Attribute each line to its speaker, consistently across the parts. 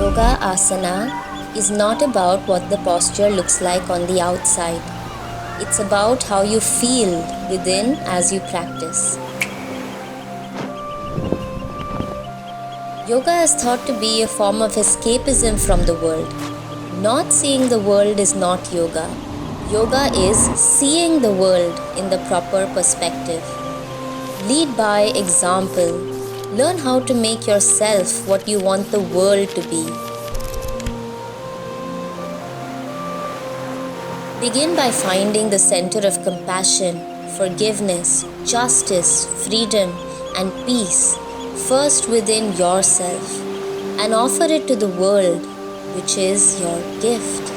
Speaker 1: Yoga asana is not about what the posture looks like on the outside. It's about how you feel within as you practice. Yoga is thought to be a form of escapism from the world. Not seeing the world is not yoga. Yoga is seeing the world in the proper perspective. Lead by example. Learn how to make yourself what you want the world to be. Begin by finding the center of compassion, forgiveness, justice, freedom, and peace first within yourself, and offer it to the world, which is your gift.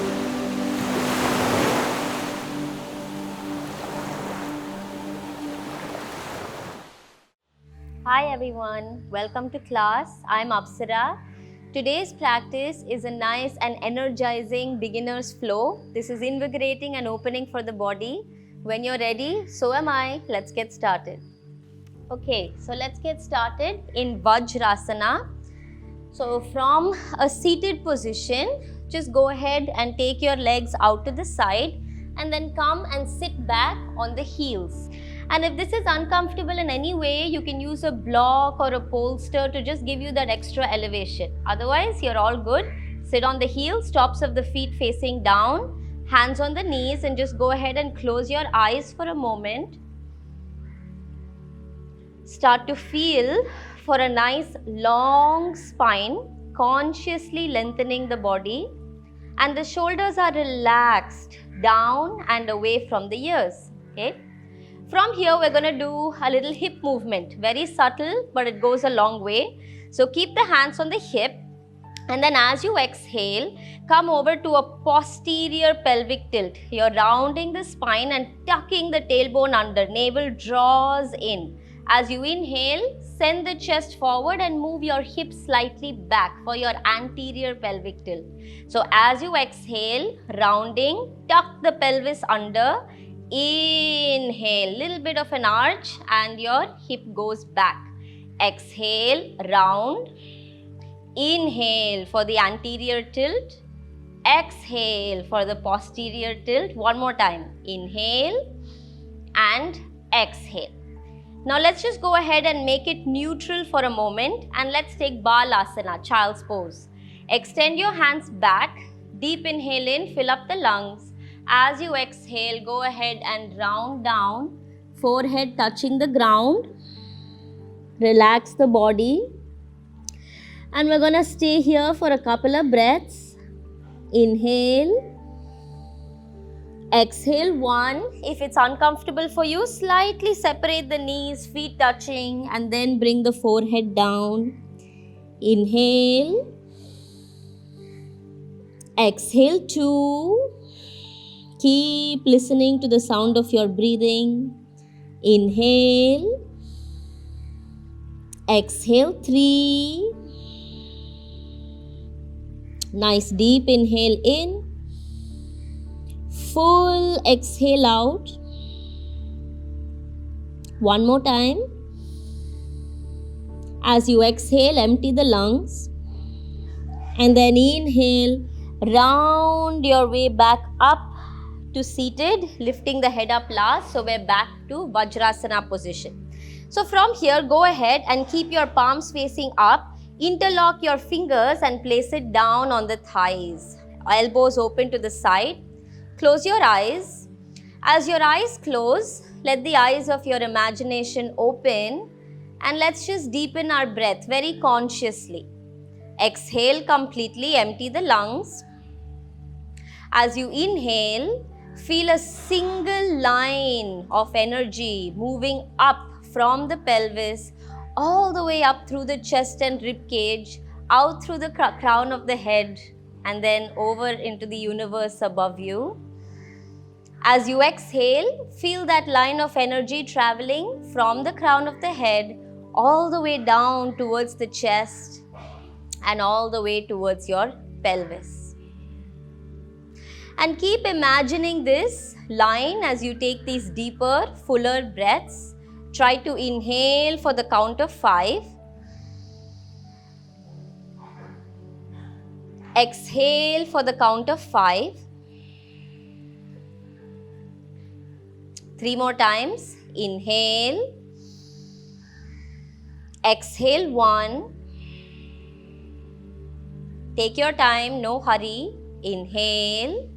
Speaker 1: Hi everyone, welcome to class. I'm Apsara. Today's practice is a nice and energizing beginner's flow. This is invigorating and opening for the body. When you're ready, so am I. Let's get started. Okay, so let's get started in Vajrasana. So from a seated position, just go ahead and take your legs out to the side and then come and sit back on the heels. And if this is uncomfortable in any way, you can use a block or a bolster to just give you that extra elevation. Otherwise, you're all good. Sit on the heels, tops of the feet facing down, hands on the knees, and just go ahead and close your eyes for a moment. Start to feel for a nice long spine, consciously lengthening the body, and the shoulders are relaxed down and away from the ears. Okay. From here, we're going to do a little hip movement. Very subtle, but it goes a long way. So keep the hands on the hip. And then as you exhale, come over to a posterior pelvic tilt. You're rounding the spine and tucking the tailbone under. Navel draws in. As you inhale, send the chest forward and move your hips slightly back for your anterior pelvic tilt. So as you exhale, rounding, tuck the pelvis under. Inhale, little bit of an arch and your hip goes back. Exhale, round. Inhale for the anterior tilt. Exhale for the posterior tilt. One more time. Inhale and exhale. Now let's just go ahead and make it neutral for a moment and let's take Balasana, child's pose. Extend your hands back. Deep inhale in, fill up the lungs. As you exhale, go ahead and round down, forehead touching the ground. Relax the body. And we're going to stay here for a couple of breaths. Inhale. Exhale, one. If it's uncomfortable for you, slightly separate the knees, feet touching, and then bring the forehead down. Inhale. Exhale, two. Keep listening to the sound of your breathing. Inhale. Exhale, three. Nice deep inhale in. Full exhale out. One more time. As you exhale, empty the lungs. And then inhale, round your way back up to seated, lifting the head up last. So we're back to Vajrasana position. So from here, go ahead and keep your palms facing up. Interlock your fingers and place it down on the thighs. Elbows open to the side. Close your eyes. As your eyes close, let the eyes of your imagination open and let's just deepen our breath very consciously. Exhale completely, empty the lungs. As you inhale, feel a single line of energy moving up from the pelvis all the way up through the chest and rib cage, out through the crown of the head, and then over into the universe above you. As you exhale, feel that line of energy traveling from the crown of the head all the way down towards the chest and all the way towards your pelvis. And keep imagining this line as you take these deeper, fuller breaths. Try to inhale for the count of 5. Exhale for the count of 5. 3 more times. Inhale. Exhale 1. Take your time, no hurry. Inhale.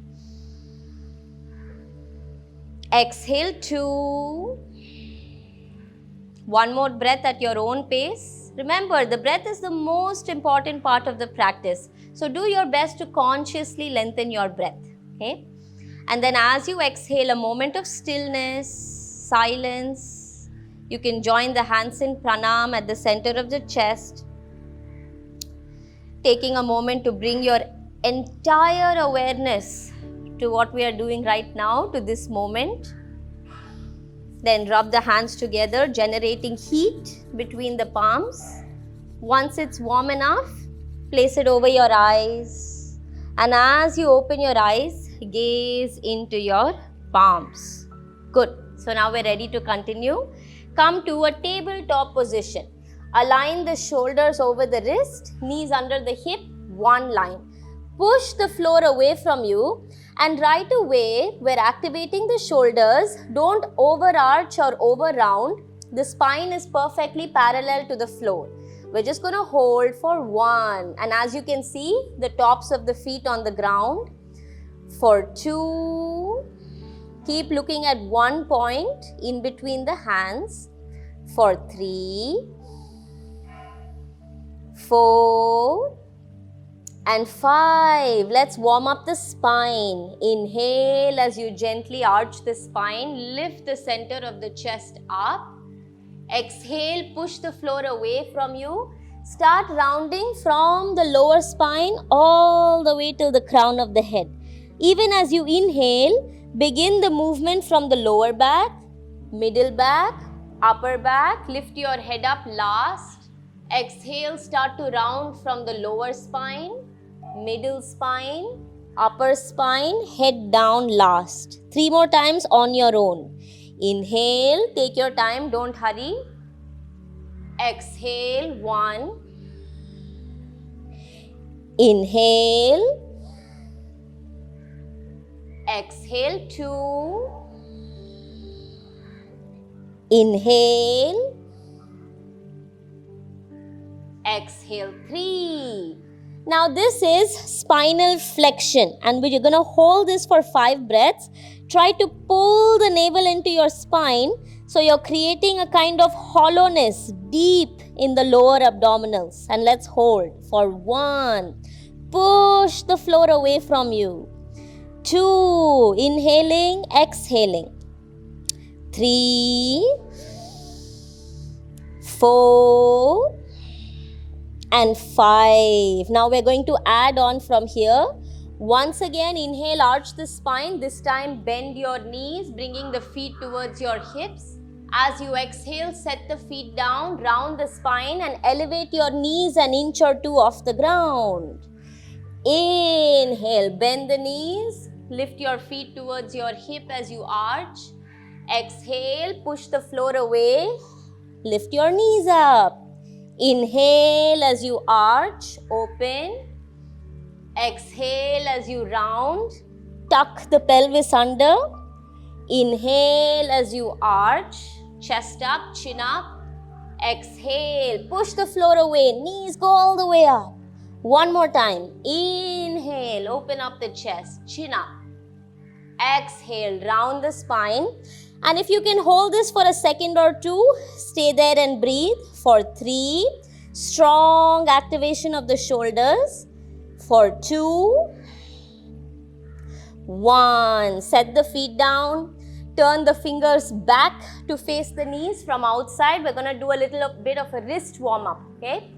Speaker 1: Exhale 2. One more breath at your own pace. Remember, the breath is the most important part of the practice. So do your best to consciously lengthen your breath. Okay? And then as you exhale, a moment of stillness, silence. You can join the hands in pranam at the center of the chest. Taking a moment to bring your entire awareness to what we are doing right now, to this moment. Then rub the hands together, generating heat between the palms. Once it's warm enough, place it over your eyes. And as you open your eyes, gaze into your palms. Good. So now we're ready to continue. Come to a tabletop position. Align the shoulders over the wrist, knees under the hip, one line. Push the floor away from you, and right away we're activating the shoulders. Don't overarch or over round. The spine is perfectly parallel to the floor. We're just going to hold for 1. And as you can see, the tops of the feet on the ground. For 2. Keep looking at one point in between the hands. For 3. 4. And 5. Let's warm up the spine. Inhale as you gently arch the spine. Lift the center of the chest up. Exhale, push the floor away from you. Start rounding from the lower spine all the way till the crown of the head. Even as you inhale, begin the movement from the lower back, middle back, upper back. Lift your head up last. Exhale, start to round from the lower spine, middle spine, upper spine, head down last. 3 more times on your own. Inhale, take your time, don't hurry. Exhale, 1. Inhale. Exhale, 2. Inhale. Exhale, 3. Now this is spinal flexion, and we're going to hold this for 5 breaths. Try to pull the navel into your spine, so you're creating a kind of hollowness deep in the lower abdominals. And let's hold for 1. Push the floor away from you. 2. Inhaling, exhaling. 3. 4. And 5. Now we're going to add on from here. Once again, inhale, arch the spine. This time bend your knees, bringing the feet towards your hips. As you exhale, set the feet down, round the spine and elevate your knees an inch or 2 off the ground. Inhale, bend the knees, lift your feet towards your hip as you arch. Exhale, push the floor away, lift your knees up. Inhale as you arch, open. Exhale as you round, tuck the pelvis under. Inhale as you arch, chest up, chin up. Exhale, push the floor away, knees go all the way up. One more time. Inhale, open up the chest, chin up. Exhale, round the spine. And if you can hold this for a second or 2, stay there and breathe. For 3, strong activation of the shoulders. For 2, 1. Set the feet down. Turn the fingers back to face the knees from outside. We're going to do a little bit of a wrist warm up. Okay?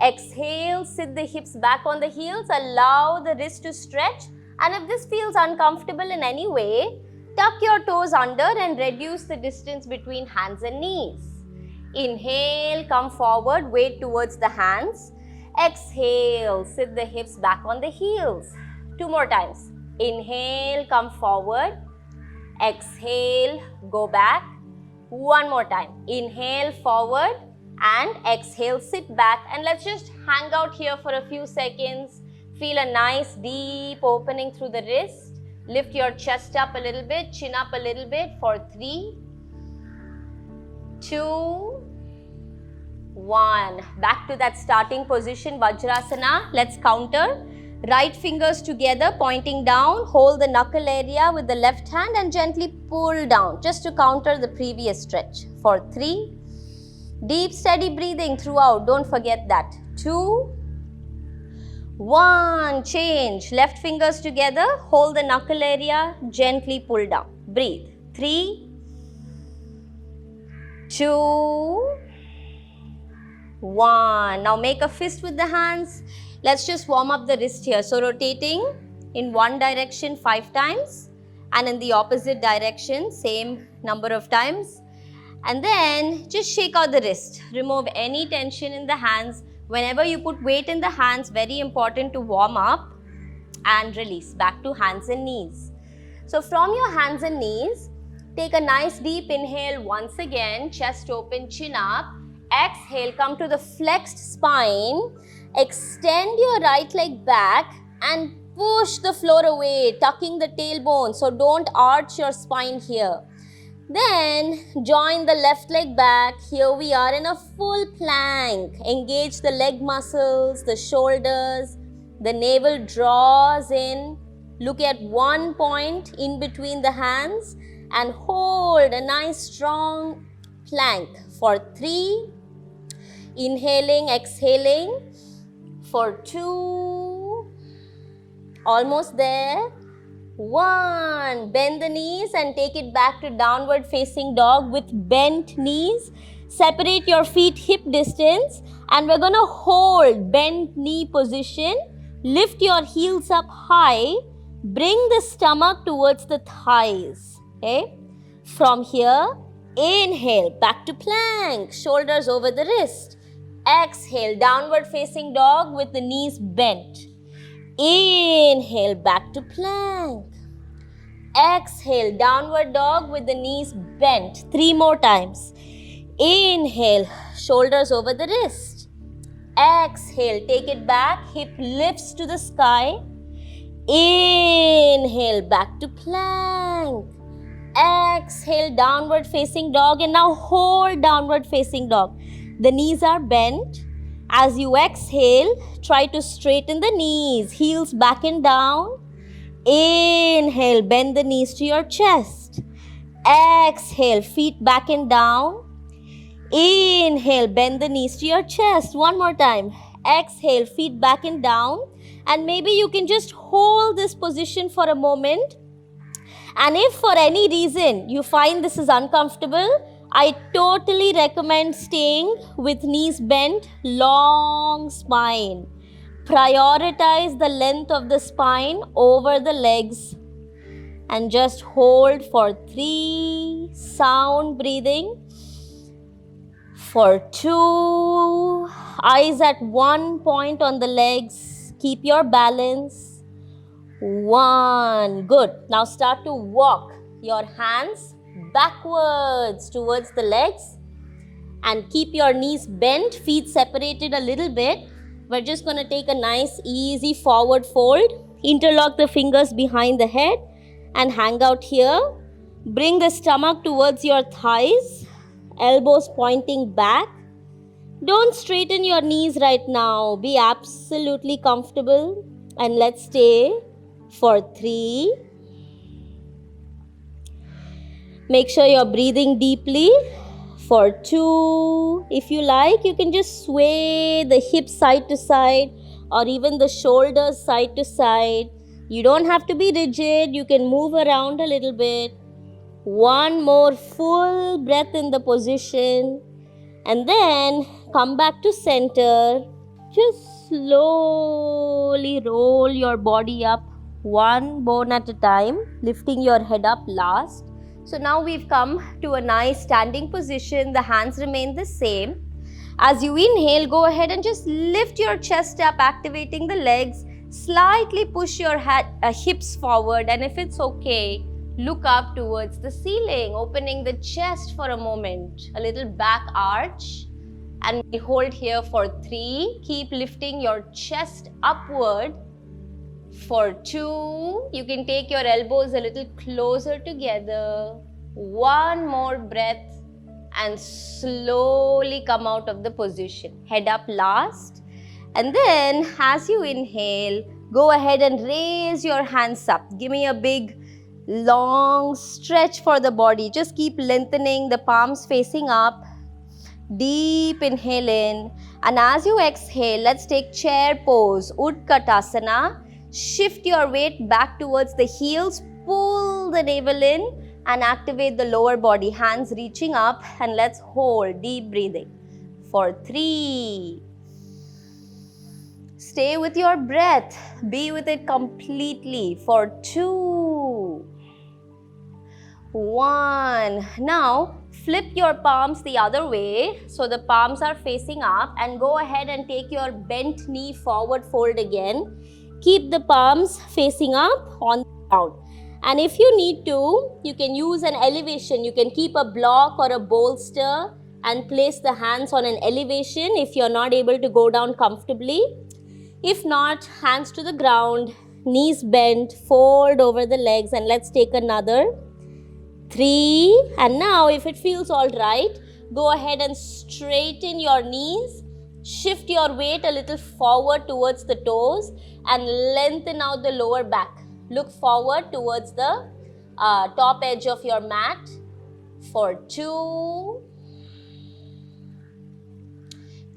Speaker 1: Exhale, sit the hips back on the heels. Allow the wrist to stretch. And if this feels uncomfortable in any way, tuck your toes under and reduce the distance between hands and knees. Inhale, come forward, weight towards the hands. Exhale, sit the hips back on the heels. 2 more times. Inhale, come forward. Exhale, go back. 1 more time. Inhale, forward, and exhale, sit back. And let's just hang out here for a few seconds. Feel a nice deep opening through the wrist. Lift your chest up a little bit, chin up a little bit for 3, 2, 1. Back to that starting position, Vajrasana. Let's counter. Right fingers together, pointing down. Hold the knuckle area with the left hand and gently pull down, just to counter the previous stretch. For 3. Deep, steady breathing throughout. Don't forget that. 2, 1. Change. Left fingers together. Hold the knuckle area. Gently pull down. Breathe. 3, 2, 1. Now make a fist with the hands. Let's just warm up the wrist here. So rotating in one direction 5 times and in the opposite direction same number of times. And then just shake out the wrist. Remove any tension in the hands. Whenever you put weight in the hands, very important to warm up and release. Back to hands and knees. So from your hands and knees, take a nice deep inhale once again. Chest open, chin up. Exhale, come to the flexed spine. Extend your right leg back and push the floor away, tucking the tailbone. So don't arch your spine here. Then join the left leg back. Here we are in a full plank. Engage the leg muscles, the shoulders. The navel draws in. Look at one point in between the hands and hold a nice strong plank for 3. Inhaling, exhaling for 2. Almost there. 1. Bend the knees and take it back to downward facing dog with bent knees. Separate your feet hip distance and we're going to hold bent knee position. Lift your heels up high. Bring the stomach towards the thighs. Okay? From here, inhale, back to plank, shoulders over the wrist. Exhale, downward facing dog with the knees bent. Inhale, back to plank. Exhale, downward dog with the knees bent. 3 more times. Inhale, shoulders over the wrist. Exhale, take it back, hip lifts to the sky. Inhale, back to plank. Exhale, downward facing dog, and now hold downward facing dog. The knees are bent. As you exhale, try to straighten the knees, heels back and down. Inhale, bend the knees to your chest. Exhale, feet back and down. Inhale, bend the knees to your chest. One more time. Exhale, feet back and down. And maybe you can just hold this position for a moment. And if for any reason you find this is uncomfortable, I totally recommend staying with knees bent, long spine. Prioritize the length of the spine over the legs. And just hold for 3, sound breathing. For 2, eyes at one point on the legs. Keep your balance. 1, good. Now start to walk your hands backwards towards the legs and keep your knees bent, feet separated a little bit. We're just going to take a nice easy forward fold. Interlock the fingers behind the head and hang out here. Bring the stomach towards your thighs, elbows pointing back. Don't straighten your knees right now. Be absolutely comfortable and let's stay for 3. Make sure you're breathing deeply. For 2, if you like, you can just sway the hips side to side or even the shoulders side to side. You don't have to be rigid. You can move around a little bit. 1 more full breath in the position. And then come back to center. Just slowly roll your body up 1 bone at a time, lifting your head up last. So now we've come to a nice standing position. The hands remain the same. As you inhale, go ahead and just lift your chest up, activating the legs. Slightly push your hips forward, and if it's okay, look up towards the ceiling, opening the chest for a moment. A little back arch. And we hold here for 3. Keep lifting your chest upward. For 2, you can take your elbows a little closer together. 1 more breath and slowly come out of the position. Head up last. And then as you inhale, go ahead and raise your hands up. Give me a big long stretch for the body. Just keep lengthening, the palms facing up. Deep inhale in, and as you exhale, let's take chair pose, Utkatasana. Shift your weight back towards the heels, pull the navel in and activate the lower body, hands reaching up, and let's hold, deep breathing. For 3, stay with your breath, be with it completely. For 2, 1. Now flip your palms the other way, so the palms are facing up, and go ahead and take your bent knee forward fold again. Keep the palms facing up on the ground. And if you need to, you can use an elevation. You can keep a block or a bolster and place the hands on an elevation if you're not able to go down comfortably. If not, hands to the ground, knees bent, fold over the legs, and let's take another 3. And now if it feels all right, go ahead and straighten your knees, shift your weight a little forward towards the toes and lengthen out the lower back. Look forward towards the top edge of your mat. For 2,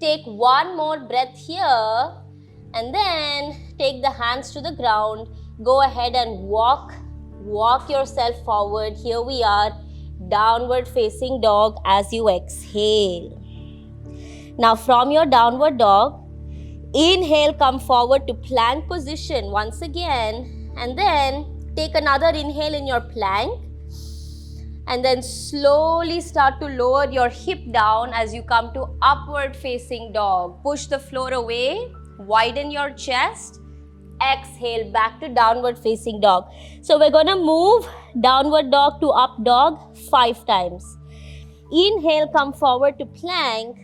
Speaker 1: take 1 more breath here, and then take the hands to the ground. Go ahead and walk yourself forward. Here we are, downward facing dog as you exhale. Now from your downward dog, inhale, come forward to plank position once again, and then take another inhale in your plank, and then slowly start to lower your hip down as you come to upward facing dog. Push the floor away, widen your chest. Exhale, back to downward facing dog. So we're going to move downward dog to up dog 5 times. Inhale, come forward to plank.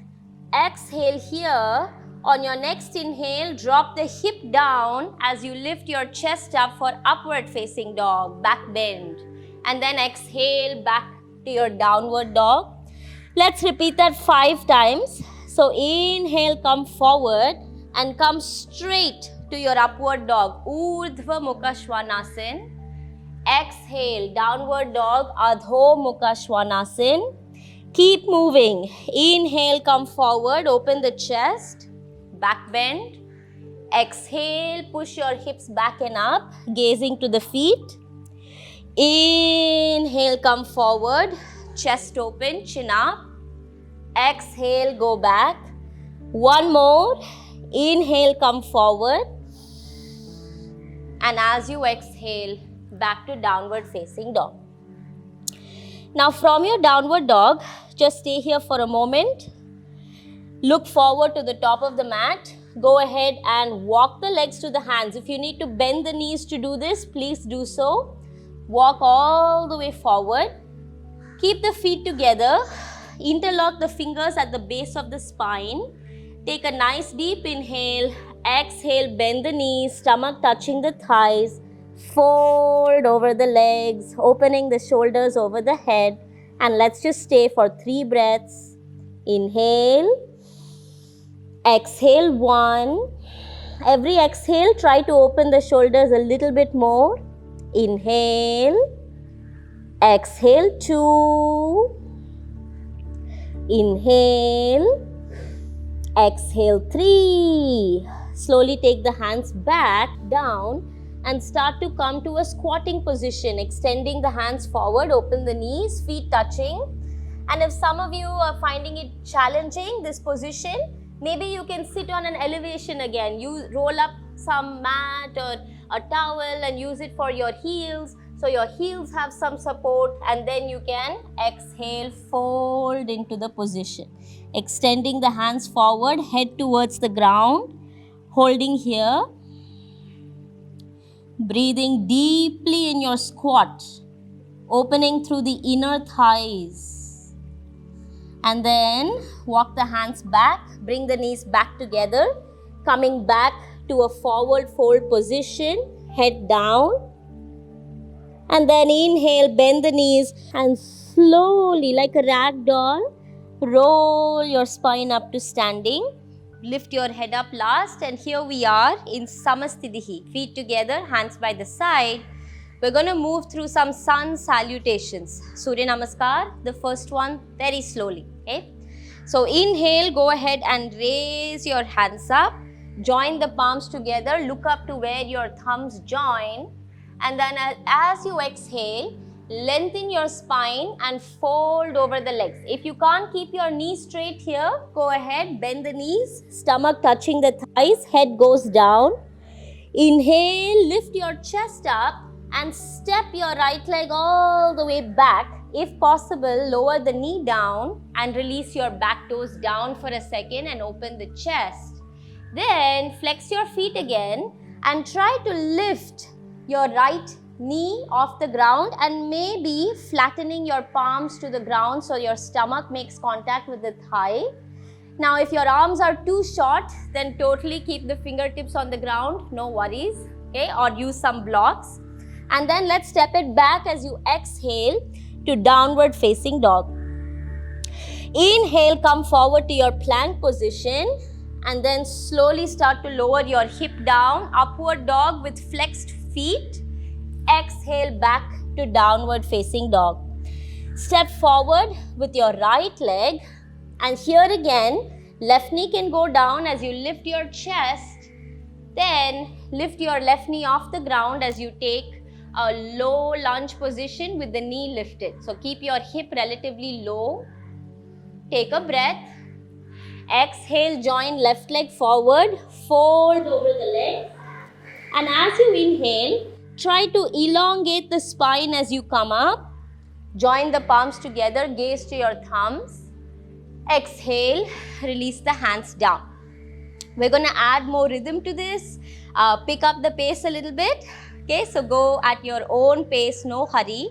Speaker 1: Exhale here. On your next inhale, drop the hip down as you lift your chest up for upward facing dog, back bend. And then exhale, back to your downward dog. Let's repeat that 5 times. So inhale, come forward and come straight to your upward dog, Urdhva Mukha Svanasana. Exhale, downward dog, Adho Mukha Svanasana. Keep moving. Inhale, come forward, open the chest, back bend. Exhale, push your hips back and up, gazing to the feet. Inhale, come forward, chest open, chin up. Exhale, go back. 1 more. Inhale, come forward. And as you exhale, back to downward facing dog. Now from your downward dog, just stay here for a moment. Look forward to the top of the mat. Go ahead and walk the legs to the hands. If you need to bend the knees to do this, please do so. Walk all the way forward. Keep the feet together. Interlock the fingers at the base of the spine. Take a nice deep inhale. Exhale, bend the knees, stomach touching the thighs. Fold over the legs, opening the shoulders over the head. And let's just stay for 3 breaths. Inhale. Exhale, 1. Every exhale, try to open the shoulders a little bit more. Inhale. Exhale, 2. Inhale. Exhale, 3. Slowly take the hands back, down, and start to come to a squatting position, extending the hands forward, open the knees, feet touching. And if some of you are finding it challenging, this position, maybe you can sit on an elevation again. You roll up some mat or a towel and use it for your heels, so your heels have some support, and then you can exhale, fold into the position. Extending the hands forward, head towards the ground, holding here. Breathing deeply in your squat, opening through the inner thighs. And then walk the hands back, bring the knees back together, coming back to a forward fold position. head down. And then inhale, bend the knees and slowly, like a rag doll, roll your spine up to standing. Lift your head up last, and here we are in Samasthitihi. Feet together, hands by the side. We're going to move through some sun salutations. Surya Namaskar, the first one, very slowly. Okay? So inhale, go ahead and raise your hands up. Join the palms together, look up to where your thumbs join. And then as you exhale, lengthen your spine and fold over the legs. If you can't keep your knees straight here, go ahead, bend the knees, stomach touching the thighs, head goes down. Inhale, lift your chest up and step your right leg all the way back. If possible, lower the knee down and release your back toes down for a second and open the chest. Then flex your feet again and try to lift your right knee off the ground and maybe flattening your palms to the ground so your stomach makes contact with the thigh. Now if your arms are too short, then totally keep the fingertips on the ground, no worries, okay, or use some blocks. And then let's step it back as you exhale to downward facing dog. Inhale, come forward to your plank position and then slowly start to lower your hip down, upward dog with flexed feet. Exhale back to downward facing dog. Step forward with your right leg, and here again left knee can go down as you lift your chest. Then lift your left knee off the ground as you take a low lunge position with the knee lifted. So keep your hip relatively low. Take a breath. Exhale, join left leg forward, fold over the leg. And as you inhale, try to elongate the spine as you come up. Join the palms together, gaze to your thumbs. Exhale, release the hands down. We're going to add more rhythm to this. Pick up the pace a little bit. Okay, so go at your own pace, no hurry.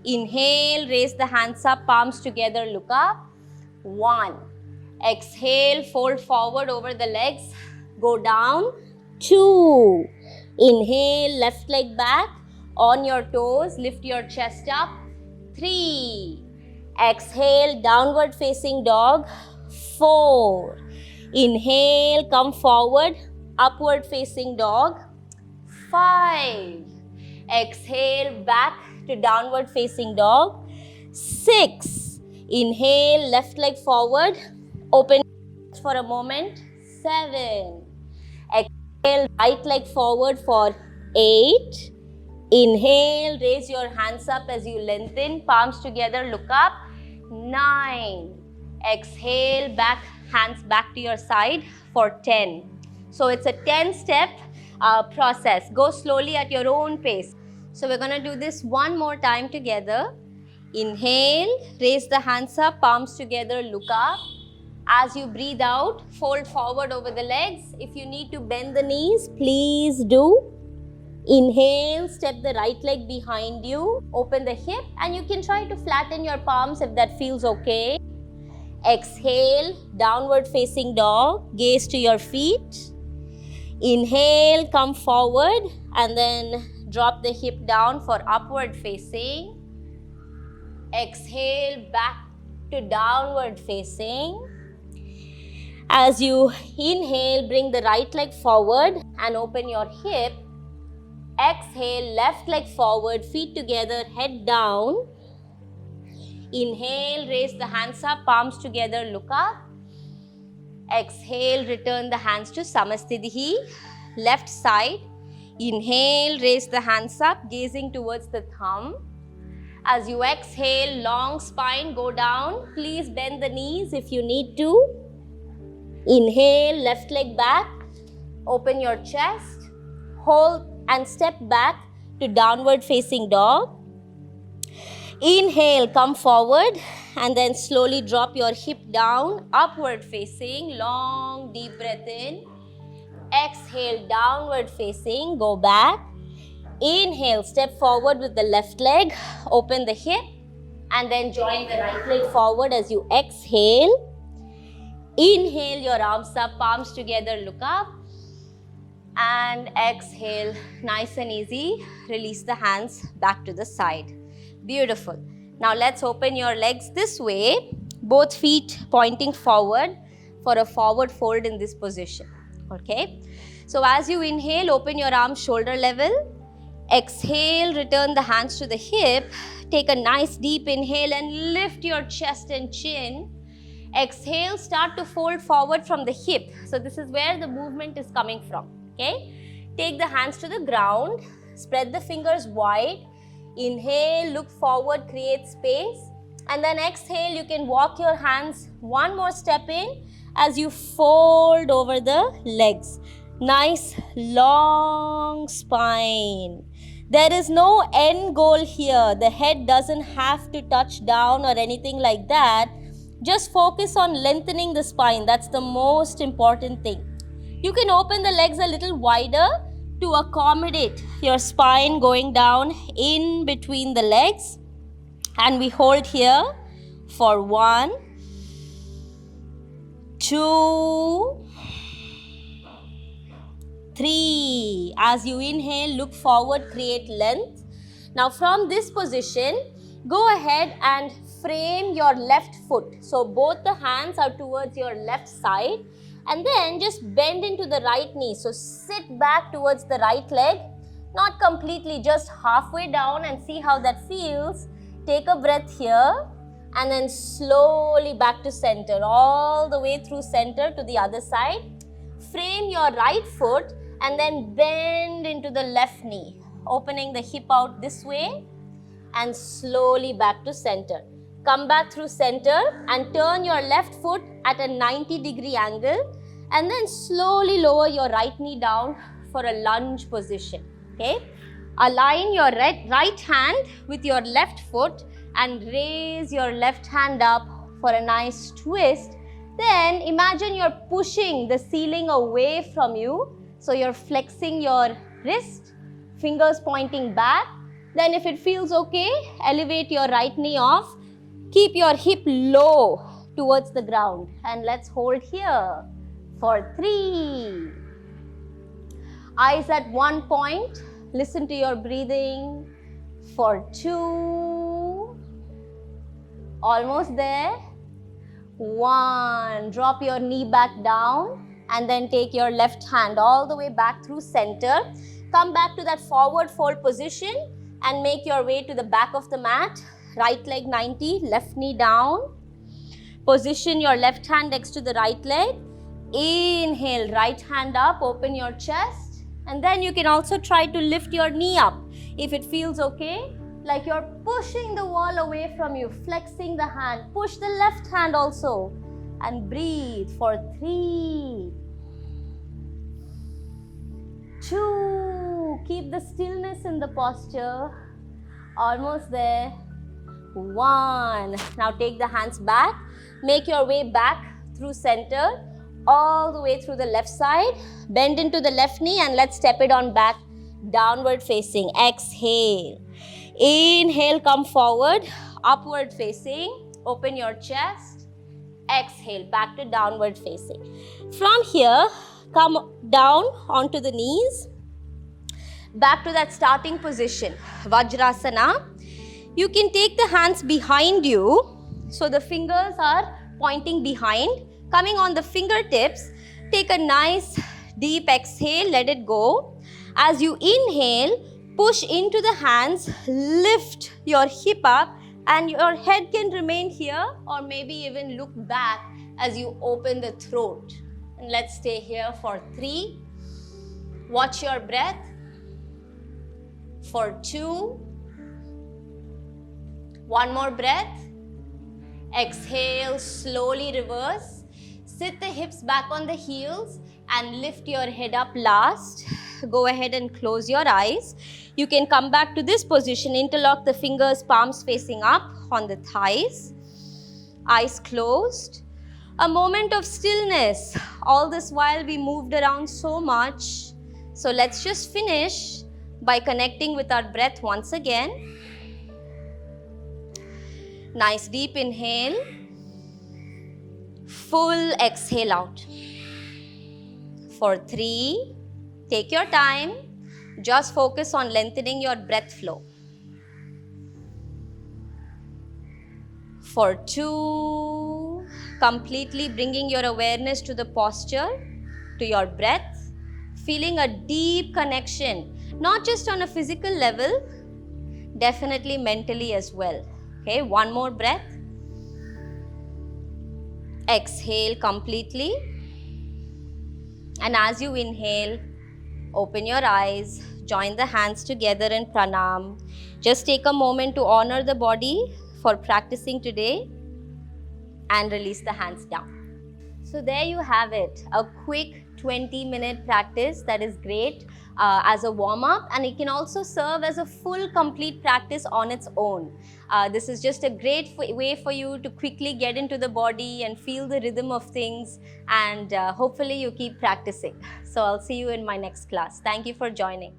Speaker 1: Inhale, raise the hands up, palms together, look up. 1. Exhale, fold forward over the legs, go down. 2. Inhale, left leg back, on your toes, lift your chest up. 3. Exhale, downward facing dog. 4. Inhale, come forward, upward facing dog. 5. Exhale, back to downward facing dog. 6. Inhale, left leg forward, open for a moment. 7. Exhale, right leg forward for 8. Inhale, raise your hands up as you lengthen, palms together, look up. 9. Exhale, back, hands back to your side for 10. So it's a 10-step process. Go slowly at your own pace. So we're going to do this one more time together. Inhale, raise the hands up, palms together, look up. As you breathe out, fold forward over the legs. If you need to bend the knees, please do. Inhale, step the right leg behind you, open the hip, and you can try to flatten your palms if that feels okay. Exhale, downward facing dog, gaze to your feet. Inhale, come forward and then drop the hip down for upward facing. Exhale, back to downward facing. As you inhale, bring the right leg forward and open your hip. Exhale, left leg forward, feet together, head down. Inhale, raise the hands up, palms together, look up. Exhale, return the hands to Samasthitihi, left side. Inhale, raise the hands up, gazing towards the thumb. As you exhale, long spine, go down. Please bend the knees if you need to. Inhale, left leg back, open your chest, hold and step back to downward facing dog. Inhale, come forward and then slowly drop your hip down, upward facing, long deep breath in. Exhale, downward facing, go back. Inhale, step forward with the left leg, open the hip and then join the right leg forward as you exhale. Inhale, your arms up, palms together, look up. And exhale, nice and easy. Release the hands back to the side. Beautiful. Now let's open your legs this way, both feet pointing forward for a forward fold in this position. Okay. So as you inhale, open your arms shoulder level. Exhale, return the hands to the hip. Take a nice deep inhale and lift your chest and chin. Exhale, start to fold forward from the hip. So this is where the movement is coming from. Okay. Take the hands to the ground. Spread the fingers wide. Inhale, look forward, create space. And then exhale, you can walk your hands one more step in as you fold over the legs. Nice long spine. There is no end goal here. The head doesn't have to touch down or anything like that. Just focus on lengthening the spine. That's the most important thing. You can open the legs a little wider to accommodate your spine going down in between the legs. And we hold here for 1, 2, 3. As you inhale, look forward, create length. Now from this position, go ahead and frame your left foot. So both the hands are towards your left side. And then just bend into the right knee. So sit back towards the right leg. Not completely, just halfway down, and see how that feels. Take a breath here. And then slowly back to center. All the way through center to the other side. Frame your right foot and then bend into the left knee. Opening the hip out this way. And slowly back to center. Come back through center and turn your left foot at a 90-degree angle. And then slowly lower your right knee down for a lunge position. Okay. Align your right hand with your left foot and raise your left hand up for a nice twist. Then imagine you're pushing the ceiling away from you. So you're flexing your wrist, fingers pointing back. Then if it feels okay, elevate your right knee off. Keep your hip low towards the ground. And let's hold here for 3. Eyes at one point. Listen to your breathing. For 2. Almost there. 1. Drop your knee back down. And then take your left hand all the way back through center. Come back to that forward fold position and make your way to the back of the mat. Right leg 90, left knee down. Position your left hand next to the right leg. Inhale, right hand up, open your chest. And then you can also try to lift your knee up if it feels okay. Like you're pushing the wall away from you, flexing the hand. Push the left hand also. And breathe for 3, 2. Keep the stillness in the posture. Almost there. 1. Now take the hands back. Make your way back through center. All the way through the left side. Bend into the left knee and let's step it on back. Downward facing. Exhale. Inhale, come forward. Upward facing. Open your chest. Exhale, back to downward facing. From here, come down onto the knees. Back to that starting position, Vajrasana. You can take the hands behind you. So the fingers are pointing behind. Coming on the fingertips, take a nice deep exhale, let it go. As you inhale, push into the hands, lift your hip up. And your head can remain here or maybe even look back as you open the throat. And let's stay here for 3. Watch your breath. For 2. One more breath. Exhale, slowly reverse. Sit the hips back on the heels and lift your head up last. Go ahead and close your eyes. You can come back to this position, interlock the fingers, palms facing up on the thighs. Eyes closed. A moment of stillness. All this while we moved around so much. So let's just finish by connecting with our breath once again. Nice deep inhale. Full exhale out. For 3, Take your time. Just focus on lengthening your breath flow. For 2, completely bringing your awareness to the posture, to your breath, feeling a deep connection, not just on a physical level, definitely mentally as well. Okay, 1 more breath. Exhale completely. And as you inhale, open your eyes, join the hands together in pranam. Just take a moment to honor the body for practicing today and release the hands down. So there you have it, a quick 20-minute practice that is great as a warm-up, and it can also serve as a full complete practice on its own. This is just a great way for you to quickly get into the body and feel the rhythm of things, and hopefully you keep practicing. So I'll see you in my next class. Thank you for joining.